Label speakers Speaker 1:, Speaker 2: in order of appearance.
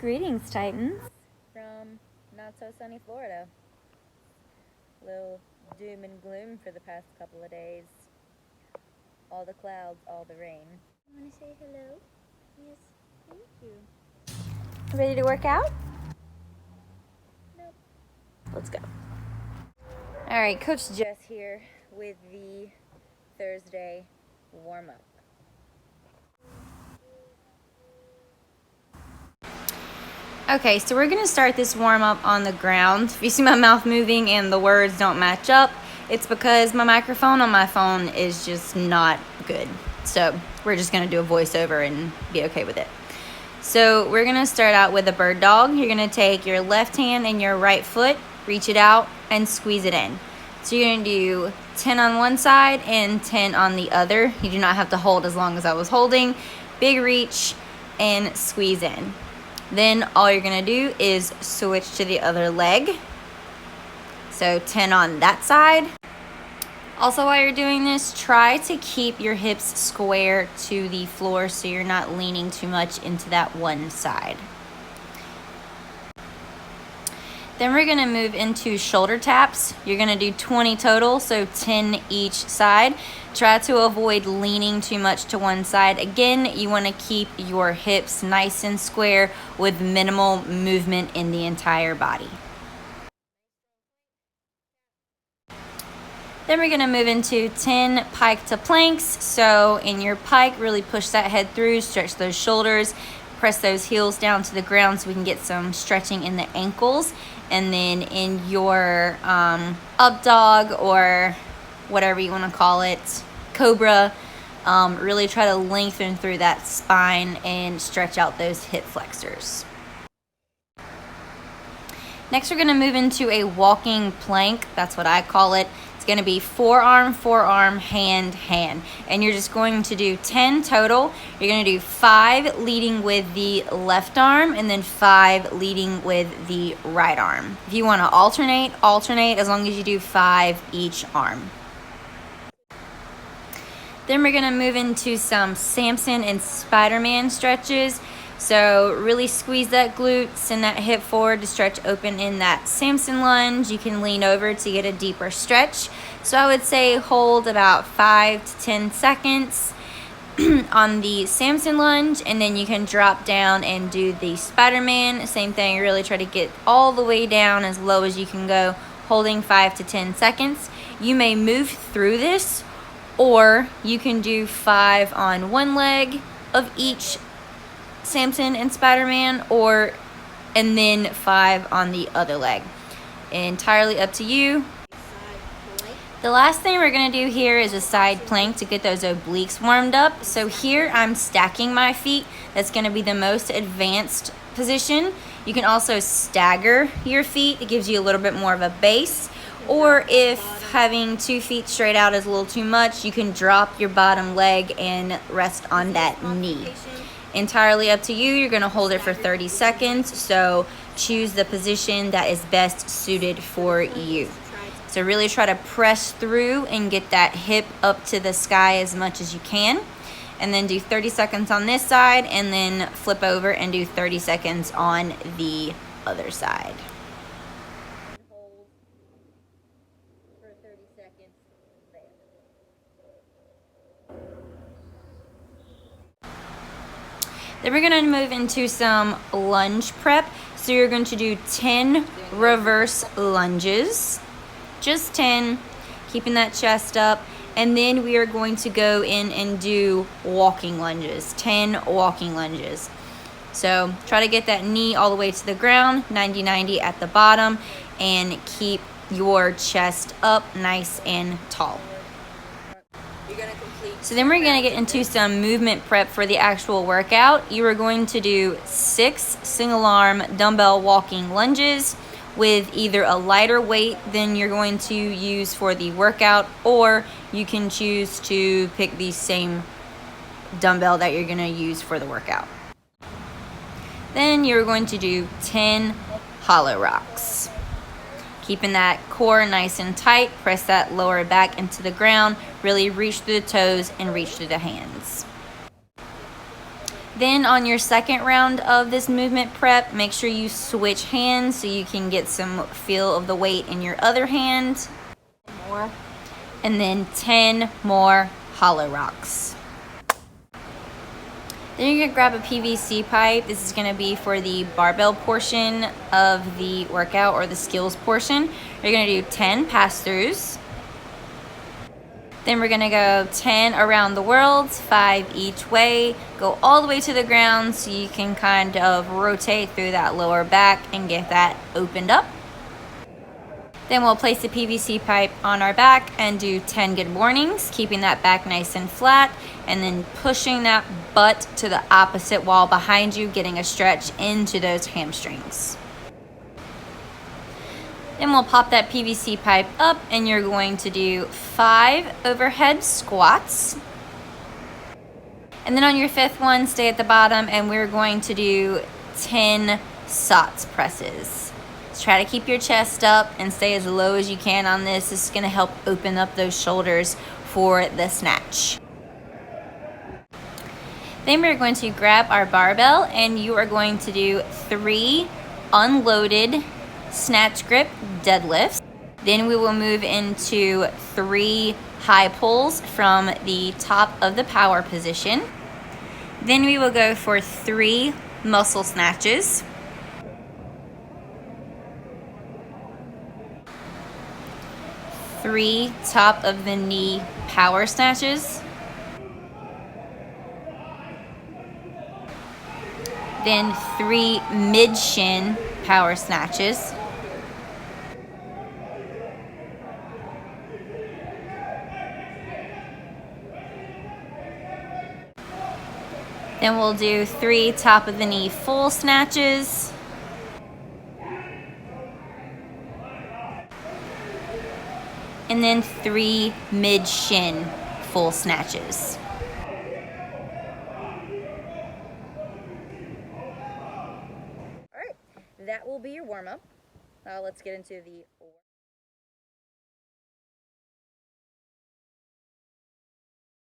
Speaker 1: Greetings, Titans. From not so sunny Florida. A little doom and gloom for the past couple of days. All the clouds, all the rain. You want to say hello? Yes, thank you. Ready to work out? Nope. Let's go. Alright, Coach Jess here with the Thursday warm-up. Okay, so we're gonna start this warm-up on the ground. If you see my mouth moving and the words don't match up, it's because my microphone on my phone is just not good. So we're just gonna do a voiceover and be okay with it. So we're gonna start out with a bird dog. You're gonna take your left hand and your right foot, reach it out and squeeze it in. So you're gonna do 10 on one side and 10 on the other. You do not have to hold as long as I was holding. Big reach and squeeze in. Then all you're gonna do is switch to the other leg. So 10 on that side. Also, while you're doing this, try to keep your hips square to the floor so you're not leaning too much into that one side. Then we're gonna move into shoulder taps. You're gonna do 20 total, so 10 each side. Try to avoid leaning too much to one side. Again, you wanna keep your hips nice and square with minimal movement in the entire body. Then we're gonna move into 10 pike to planks. So in your pike, really push that head through, stretch those shoulders, press those heels down to the ground so we can get some stretching in the ankles. And then in your up dog or whatever you want to call it, cobra, really try to lengthen through that spine and stretch out those hip flexors. Next, we're going to move into a walking plank. That's what I call it. It's going to be forearm, forearm, hand, hand. And you're just going to do 10 total. You're going to do 5 leading with the left arm and then 5 leading with the right arm. If you want to alternate as long as you do 5 each arm. Then we're going to move into some Samson and Spider-Man stretches. So really squeeze that glute, send that hip forward to stretch open in that Samson lunge. You can lean over to get a deeper stretch. So I would say hold about 5 to 10 seconds on the Samson lunge, and then you can drop down and do the Spider-Man. Same thing, really try to get all the way down as low as you can go, holding 5 to 10 seconds. You may move through this, or you can do 5 on one leg of each Samson and Spider-Man, and then 5 on the other leg. Entirely up to you. The last thing we're going to do here is a side plank to get those obliques warmed up. So here I'm stacking my feet. That's going to be the most advanced position. You can also stagger your feet. It gives you a little bit more of a base. Or if having 2 feet straight out is a little too much, you can drop your bottom leg and rest on that knee. Entirely up to you. You're going to hold it for 30 seconds, so choose the position that is best suited for you. So really try to press through and get that hip up to the sky as much as you can, and then do 30 seconds on this side, and then flip over and do 30 seconds on the other side. Hold for 30 seconds there. Then we're going to move into some lunge prep. So you're going to do 10 reverse lunges. Just 10, keeping that chest up. And then we are going to go in and do walking lunges, 10 walking lunges. So try to get that knee all the way to the ground, 90-90 at the bottom, and keep your chest up nice and tall. So then we're going to get into some movement prep for the actual workout. You are going to do 6 single arm dumbbell walking lunges with either a lighter weight than you're going to use for the workout, or you can choose to pick the same dumbbell that you're going to use for the workout. Then you're going to do 10 hollow rocks. Keeping that core nice and tight, press that lower back into the ground, really reach through the toes and reach through the hands. Then on your second round of this movement prep, make sure you switch hands so you can get some feel of the weight in your other hand. More. And then 10 more hollow rocks. Then you're gonna grab a PVC pipe. This is gonna be for the barbell portion of the workout or the skills portion. You're gonna do 10 pass-throughs. Then we're gonna go 10 around the world, 5 each way. Go all the way to the ground so you can kind of rotate through that lower back and get that opened up. Then we'll place the PVC pipe on our back and do 10 good mornings, keeping that back nice and flat, and then pushing that butt to the opposite wall behind you, getting a stretch into those hamstrings. Then we'll pop that PVC pipe up and you're going to do 5 overhead squats. And then on your 5th one, stay at the bottom and we're going to do 10 SOTS presses. So try to keep your chest up and stay as low as you can on this. This is gonna help open up those shoulders for the snatch. Then we're going to grab our barbell and you are going to do 3 unloaded snatch grip deadlifts. Then we will move into 3 high pulls from the top of the power position. Then we will go for 3 muscle snatches. 3 top of the knee power snatches. Then 3 mid shin power snatches. Then we'll do 3 top of the knee full snatches. And then 3 mid shin full snatches. All right, that will be your warm up. Let's get into the